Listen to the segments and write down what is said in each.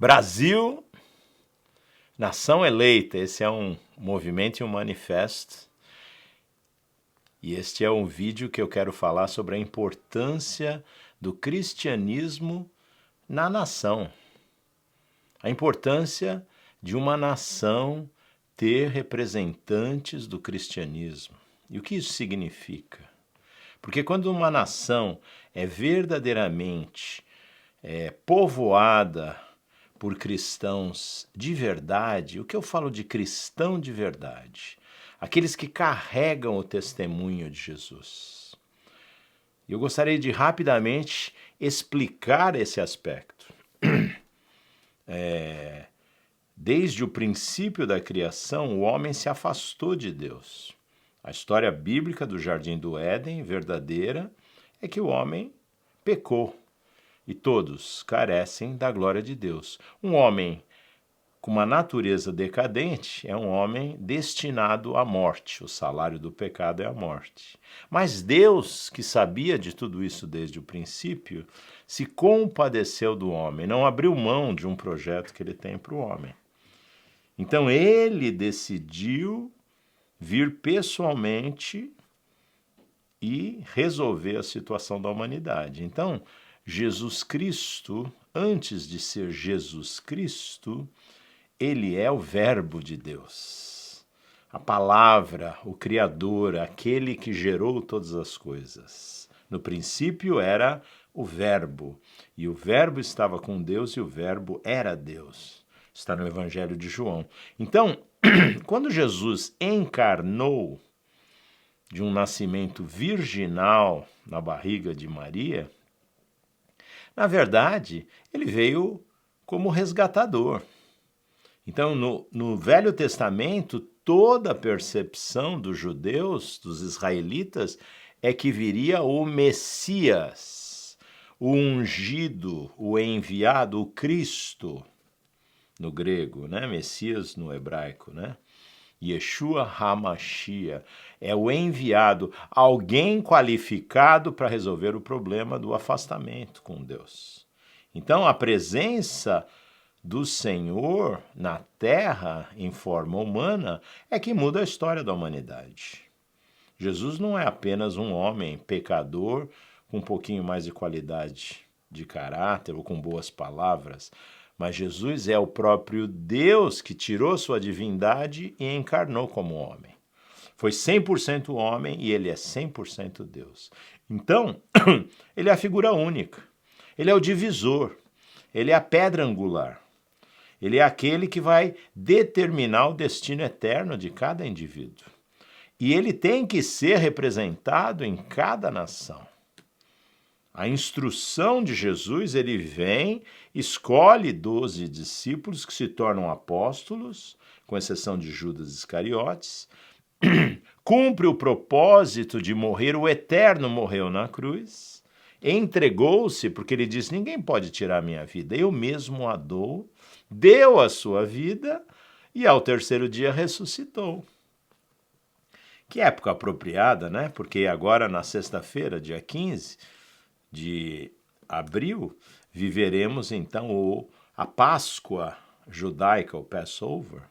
Brasil, nação eleita. Esse é um movimento e um manifesto. E este é um vídeo que eu quero falar sobre a importância do cristianismo na nação. A importância de uma nação ter representantes do cristianismo. E o que isso significa? Porque quando uma nação é verdadeiramente povoada por cristãos de verdade, o que eu falo de cristão de verdade? Aqueles que carregam o testemunho de Jesus. Eu gostaria de rapidamente explicar esse aspecto. Desde o princípio da criação, o homem se afastou de Deus. A história bíblica do Jardim do Éden, verdadeira, é que o homem pecou e todos carecem da glória de Deus. Um homem com uma natureza decadente é um homem destinado à morte. O salário do pecado é a morte. Mas Deus, que sabia de tudo isso desde o princípio, se compadeceu do homem, não abriu mão de um projeto que ele tem para o homem. Então ele decidiu vir pessoalmente e resolver a situação da humanidade. Então, Jesus Cristo, antes de ser Jesus Cristo, ele é o Verbo de Deus. A palavra, o Criador, aquele que gerou todas as coisas. No princípio era o Verbo, e o Verbo estava com Deus e o Verbo era Deus. Está no Evangelho de João. Então, quando Jesus encarnou de um nascimento virginal na barriga de Maria, na verdade, ele veio como resgatador. Então, no Velho Testamento, toda a percepção dos judeus, dos israelitas, é que viria o Messias, o ungido, o enviado, o Cristo, no grego, né? Messias no hebraico, né? Yeshua HaMashiach, é o enviado, alguém qualificado para resolver o problema do afastamento com Deus. Então, a presença do Senhor na terra, em forma humana, é que muda a história da humanidade. Jesus não é apenas um homem pecador com um pouquinho mais de qualidade de caráter ou com boas palavras, mas Jesus é o próprio Deus que tirou sua divindade e encarnou como homem. Foi 100% homem e ele é 100% Deus. Então, ele é a figura única. Ele é o divisor. Ele é a pedra angular. Ele é aquele que vai determinar o destino eterno de cada indivíduo. E ele tem que ser representado em cada nação. A instrução de Jesus, ele vem, escolhe 12 discípulos que se tornam apóstolos, com exceção de Judas Iscariotes, cumpre o propósito de morrer, o eterno morreu na cruz, entregou-se, porque ele diz, ninguém pode tirar a minha vida, eu mesmo a dou, deu a sua vida e ao terceiro dia ressuscitou. Que época apropriada, né? Porque agora na sexta-feira, dia 15 de abril, viveremos então a Páscoa judaica, o Passover,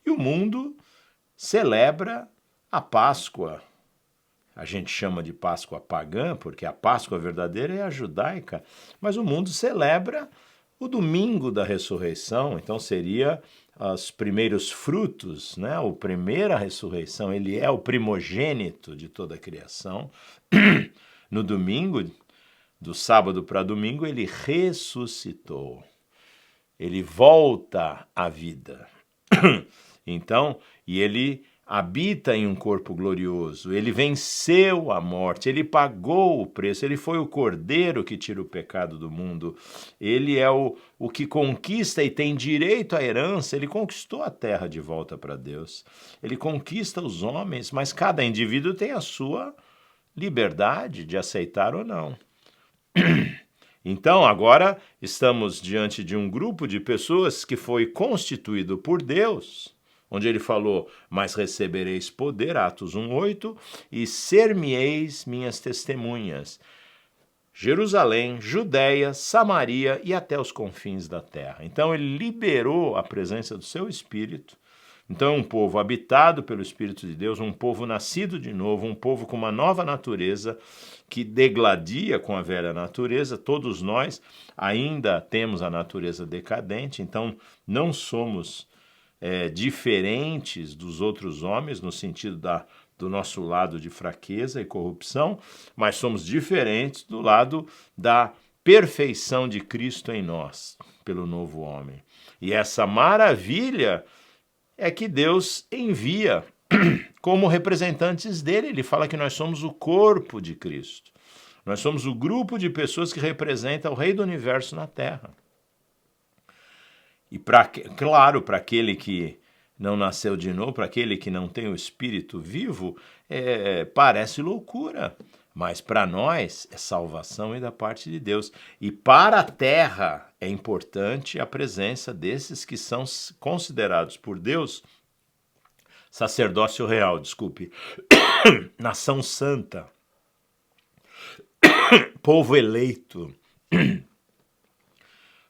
e o mundo celebra a Páscoa. A gente chama de Páscoa pagã, porque a Páscoa verdadeira é a judaica, mas o mundo celebra o domingo da ressurreição, então seria os primeiros frutos, né? A primeira ressurreição, ele é o primogênito de toda a criação. No domingo, do sábado para domingo, ele ressuscitou. Ele volta à vida. Então, e ele habita em um corpo glorioso, ele venceu a morte, ele pagou o preço, ele foi o cordeiro que tira o pecado do mundo, ele é o que conquista e tem direito à herança, ele conquistou a terra de volta para Deus, ele conquista os homens, mas cada indivíduo tem a sua liberdade de aceitar ou não. Então, agora estamos diante de um grupo de pessoas que foi constituído por Deus, onde ele falou, mas recebereis poder, Atos 1:8, e ser-me-eis minhas testemunhas. Jerusalém, Judéia, Samaria e até os confins da terra. Então ele liberou a presença do seu Espírito. Então é um povo habitado pelo Espírito de Deus, um povo nascido de novo, um povo com uma nova natureza que degladia com a velha natureza. Todos nós ainda temos a natureza decadente, então não somos diferentes dos outros homens no sentido do nosso lado de fraqueza e corrupção, mas somos diferentes do lado da perfeição de Cristo em nós, pelo novo homem. E essa maravilha é que Deus envia como representantes dele. Ele fala que nós somos o corpo de Cristo. Nós somos o grupo de pessoas que representa o Rei do Universo na Terra. E, claro, para aquele que não nasceu de novo, para aquele que não tem o Espírito vivo, parece loucura. Mas para nós é salvação e da parte de Deus. E para a terra é importante a presença desses que são considerados por Deus sacerdócio real, nação santa, povo eleito,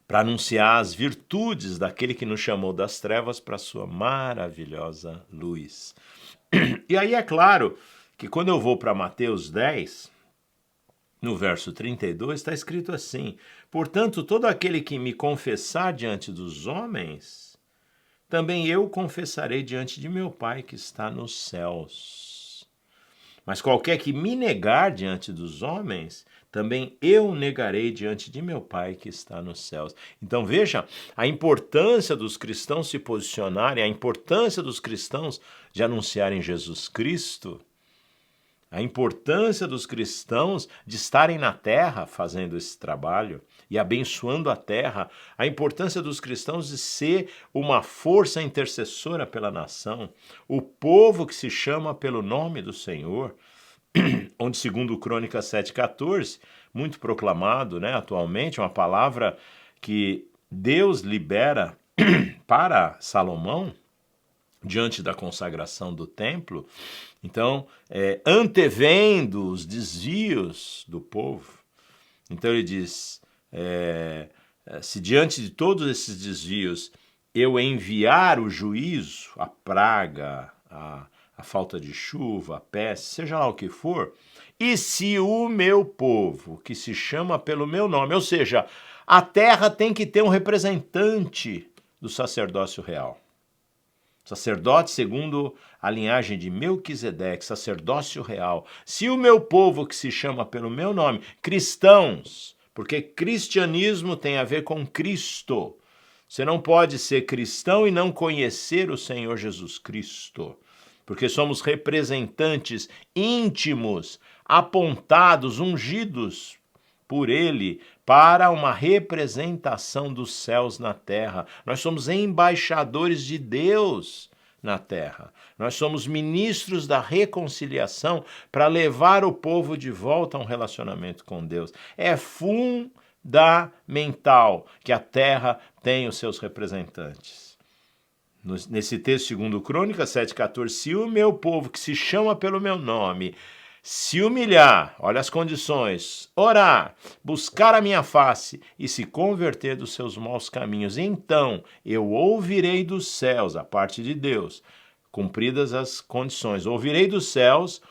para anunciar as virtudes daquele que nos chamou das trevas para a sua maravilhosa luz. E aí é claro que quando eu vou para Mateus 10, no verso 32, está escrito assim: portanto, todo aquele que me confessar diante dos homens, também eu confessarei diante de meu Pai que está nos céus. Mas qualquer que me negar diante dos homens, também eu negarei diante de meu Pai que está nos céus. Então veja a importância dos cristãos se posicionarem, a importância dos cristãos de anunciarem Jesus Cristo, a importância dos cristãos de estarem na terra fazendo esse trabalho e abençoando a terra, a importância dos cristãos de ser uma força intercessora pela nação, o povo que se chama pelo nome do Senhor, onde segundo Crônicas 7,14, muito proclamado, né, atualmente, uma palavra que Deus libera para Salomão, diante da consagração do templo. Então, antevendo os desvios do povo, então ele diz, se diante de todos esses desvios eu enviar o juízo, a praga, a falta de chuva, a peste, seja lá o que for, e se o meu povo, que se chama pelo meu nome, ou seja, a terra tem que ter um representante do sacerdócio real. Sacerdote segundo a linhagem de Melquisedeque, sacerdócio real. Se o meu povo que se chama pelo meu nome, cristãos, porque cristianismo tem a ver com Cristo. Você não pode ser cristão e não conhecer o Senhor Jesus Cristo, porque somos representantes íntimos, apontados, ungidos por Ele, para uma representação dos céus na terra. Nós somos embaixadores de Deus na terra. Nós somos ministros da reconciliação para levar o povo de volta a um relacionamento com Deus. É fundamental que a terra tenha os seus representantes. Nesse texto, segundo Crônicas 7,14, se o meu povo que se chama pelo meu nome se humilhar, olha as condições, orar, buscar a minha face e se converter dos seus maus caminhos, então eu ouvirei dos céus, a parte de Deus, cumpridas as condições, ouvirei dos céus,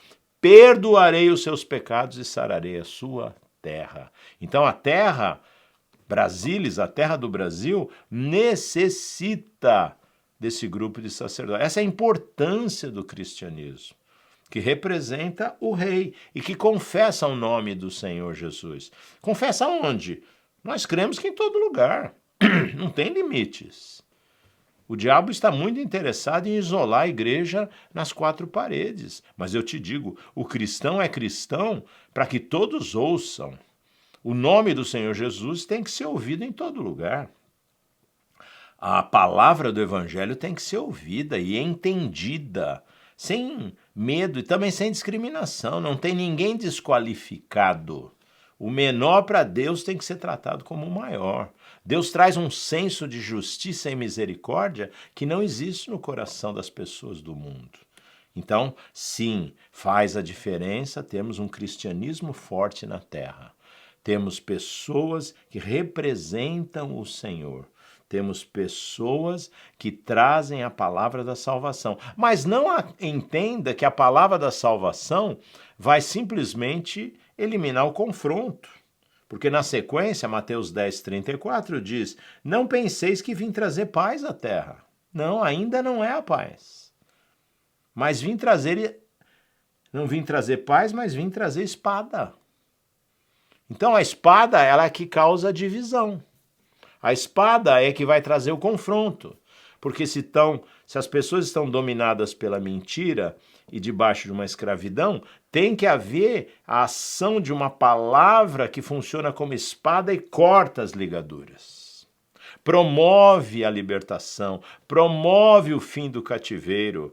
perdoarei os seus pecados e sararei a sua terra. Então a terra, Brasília, a terra do Brasil, necessita desse grupo de sacerdotes. Essa é a importância do cristianismo, que representa o rei e que confessa o nome do Senhor Jesus. Confessa onde? Nós cremos que em todo lugar. Não tem limites. O diabo está muito interessado em isolar a igreja nas quatro paredes. Mas eu te digo, o cristão é cristão para que todos ouçam. O nome do Senhor Jesus tem que ser ouvido em todo lugar. A palavra do evangelho tem que ser ouvida e entendida, sem medo e também sem discriminação. Não tem ninguém desqualificado. O menor para Deus tem que ser tratado como o maior. Deus traz um senso de justiça e misericórdia que não existe no coração das pessoas do mundo. Então, sim, faz a diferença termos um cristianismo forte na terra. Temos pessoas que representam o Senhor. Temos pessoas que trazem a palavra da salvação. Mas não entenda que a palavra da salvação vai simplesmente eliminar o confronto. Porque na sequência, Mateus 10:34 diz: não penseis que vim trazer paz à terra. Não, ainda não é a paz. Mas não vim trazer paz, mas vim trazer espada. Então a espada, ela é que causa divisão. A espada é que vai trazer o confronto. Porque se as pessoas estão dominadas pela mentira e debaixo de uma escravidão, tem que haver a ação de uma palavra que funciona como espada e corta as ligaduras. Promove a libertação, promove o fim do cativeiro.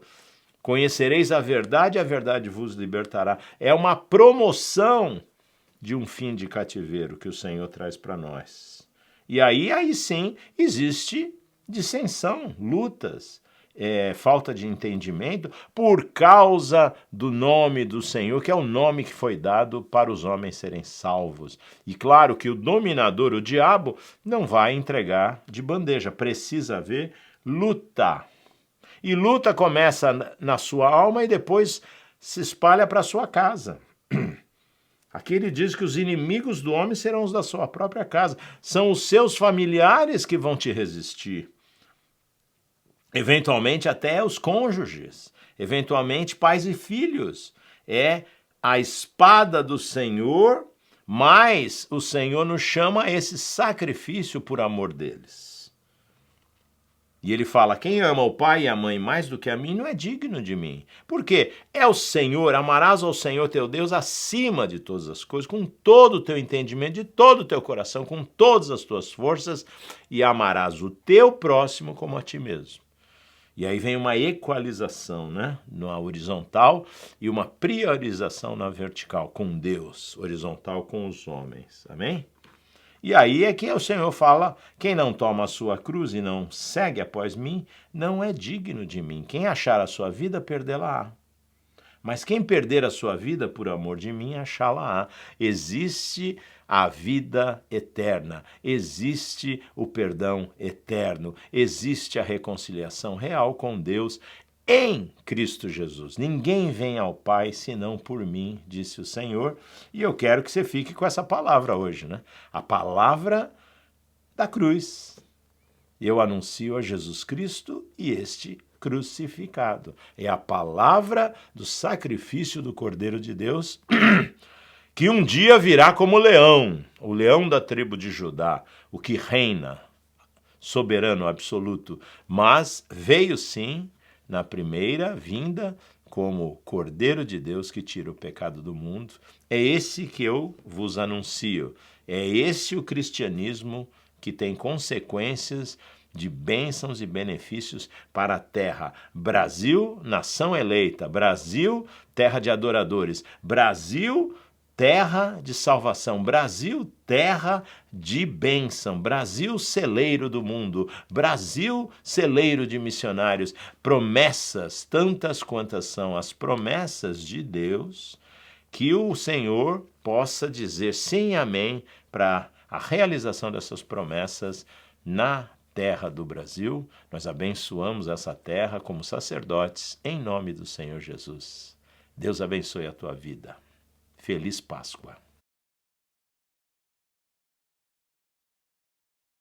Conhecereis a verdade vos libertará. É uma promoção de um fim de cativeiro que o Senhor traz para nós. E aí sim existe dissensão, lutas, falta de entendimento por causa do nome do Senhor, que é o nome que foi dado para os homens serem salvos. E claro que o dominador, o diabo, não vai entregar de bandeja, precisa haver luta. E luta começa na sua alma e depois se espalha para a sua casa. Aqui ele diz que os inimigos do homem serão os da sua própria casa. São os seus familiares que vão te resistir. Eventualmente até os cônjuges. Eventualmente pais e filhos. É a espada do Senhor, mas o Senhor nos chama a esse sacrifício por amor deles. E ele fala, quem ama o pai e a mãe mais do que a mim não é digno de mim. Por quê? É o Senhor, amarás ao Senhor teu Deus acima de todas as coisas, com todo o teu entendimento, de todo o teu coração, com todas as tuas forças, e amarás o teu próximo como a ti mesmo. E aí vem uma equalização, né? Na horizontal e uma priorização na vertical, com Deus, horizontal com os homens. Amém? E aí é que o Senhor fala, quem não toma a sua cruz e não segue após mim, não é digno de mim. Quem achar a sua vida, perdê-la-á. Mas quem perder a sua vida por amor de mim, achá-la-á. Existe a vida eterna, existe o perdão eterno, existe a reconciliação real com Deus em Cristo Jesus. Ninguém vem ao Pai senão por mim, disse o Senhor. E eu quero que você fique com essa palavra hoje, né? A palavra da cruz. Eu anuncio a Jesus Cristo e este crucificado. É a palavra do sacrifício do Cordeiro de Deus, que um dia virá como leão, o leão da tribo de Judá, o que reina, soberano absoluto, mas veio sim na primeira vinda como Cordeiro de Deus que tira o pecado do mundo. É esse que eu vos anuncio. É esse o cristianismo que tem consequências de bênçãos e benefícios para a terra. Brasil, nação eleita. Brasil, terra de adoradores. Brasil, terra de salvação. Brasil, terra de bênção. Brasil, celeiro do mundo. Brasil, celeiro de missionários. Promessas, tantas quantas são as promessas de Deus, que o Senhor possa dizer sim e amém para a realização dessas promessas na terra do Brasil. Nós abençoamos essa terra como sacerdotes em nome do Senhor Jesus. Deus abençoe a tua vida. Feliz Páscoa.